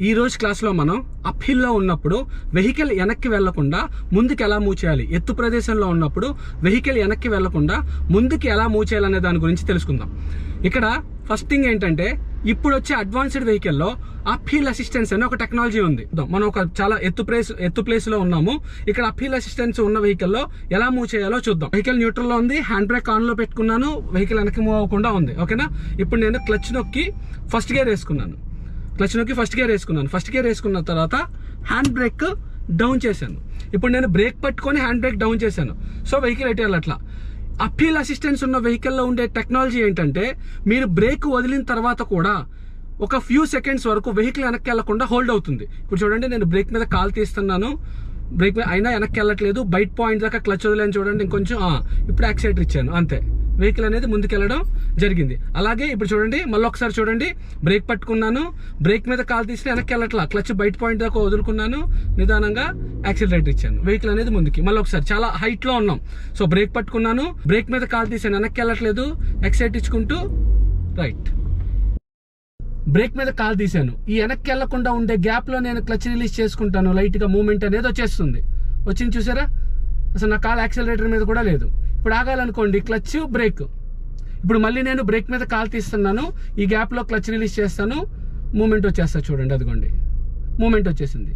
ఈ రోజు క్లాస్లో మనం అప్ హిల్లో ఉన్నప్పుడు వెహికల్ వెనక్కి వెళ్లకుండా ముందుకు ఎలా మూవ్ చేయాలి, ఎత్తు ప్రదేశంలో ఉన్నప్పుడు వెహికల్ వెనక్కి వెళ్లకుండా ముందుకు ఎలా మూవ్ చేయాలనే దాని గురించి తెలుసుకుందాం. ఇక్కడ ఫస్ట్ థింగ్ ఏంటంటే, ఇప్పుడు వచ్చే అడ్వాన్స్డ్ వెహికల్లో అప్ హిల్ అసిస్టెన్స్ అనే ఒక టెక్నాలజీ ఉంది. మనం ఒక చాలా ఎత్తు ప్లేస్ లో ఉన్నాము. ఇక్కడ అప్ హిల్ అసిస్టెన్స్ ఉన్న వెహికల్లో ఎలా మూవ్ చేయాలో చూద్దాం. వెహికల్ న్యూట్రల్ లో ఉంది, హ్యాండ్ బ్రేక్ ఆన్ లో పెట్టుకున్నాను, వెహికల్ వెనక్కి మూవ్ అవ్వకుండా ఉంది. ఓకేనా? ఇప్పుడు నేను క్లచ్ నొక్కి ఫస్ట్ గేర్ వేసుకున్నాను. ఫస్ట్ గేర్ వేసుకున్న తర్వాత హ్యాండ్ బ్రేక్ డౌన్ చేశాను. ఇప్పుడు నేను బ్రేక్ పట్టుకొని హ్యాండ్ బ్రేక్ డౌన్ చేశాను. సో వెహికల్ ఎటు వెళ్ళట్లా. అప్ హిల్ అసిస్టెన్స్ ఉన్న వెహికల్లో ఉండే టెక్నాలజీ ఏంటంటే, మీరు బ్రేక్ వదిలిన తర్వాత కూడా ఒక ఫ్యూ సెకండ్స్ వరకు వెహికల్ వెనక్కి వెళ్లకుండా హోల్డ్ అవుతుంది. ఇప్పుడు చూడండి, నేను బ్రేక్ మీద కాల్ తీస్తున్నాను, బ్రేక్ మీద అయినా వెనక్కి వెళ్ళట్లేదు. బైట్ పాయింట్ దాకా క్లచ్ వదిలేని చూడండి, ఇంకొంచెం ఇప్పుడు యాక్సిలేటర్ ఇచ్చాను, అంతే. వెహికల్ అనేది ముందుకెళ్ళడం జరిగింది. అలాగే ఇప్పుడు చూడండి, మళ్ళీ ఒకసారి చూడండి, బ్రేక్ పట్టుకున్నాను, బ్రేక్ మీద కాల్ తీసి వెనక్కి వెళ్ళట్లా, క్లచ్ బైట్ పాయింట్ దాకా వదులుకున్నాను, నిదానంగా యాక్సిలరేటర్ ఇచ్చాను, వెహికల్ అనేది ముందుకి. మళ్ళీ ఒకసారి చాలా హైట్ లో ఉన్నాం, సో బ్రేక్ పట్టుకున్నాను, బ్రేక్ మీద కాల్ తీసాను, వెనక్కి వెళ్ళట్లేదు, యాక్సిలరేటర్ ఇచ్చుకుంటూ రైట్. బ్రేక్ మీద కాల్ తీసాను, ఈ వెనక్కి వెళ్లకుండా ఉండే గ్యాప్ లో నేను క్లచ్ రిలీజ్ చేసుకుంటాను, లైట్ గా మూవ్మెంట్ అనేది వచ్చేస్తుంది. వచ్చింది చూసారా? అసలు నా కాల్ యాక్సిలరేటర్ మీద కూడా లేదు. ఇప్పుడు ఆగాలనుకోండి, క్లచ్ బ్రేక్. ఇప్పుడు మళ్ళీ నేను బ్రేక్ మీద కాల్ తీస్తున్నాను, ఈ గ్యాప్ లో క్లచ్ రిలీజ్ చేస్తాను, మూమెంట్ వచ్చేస్తా. చూడండి, అదిగోండి మూమెంట్ వచ్చేసింది.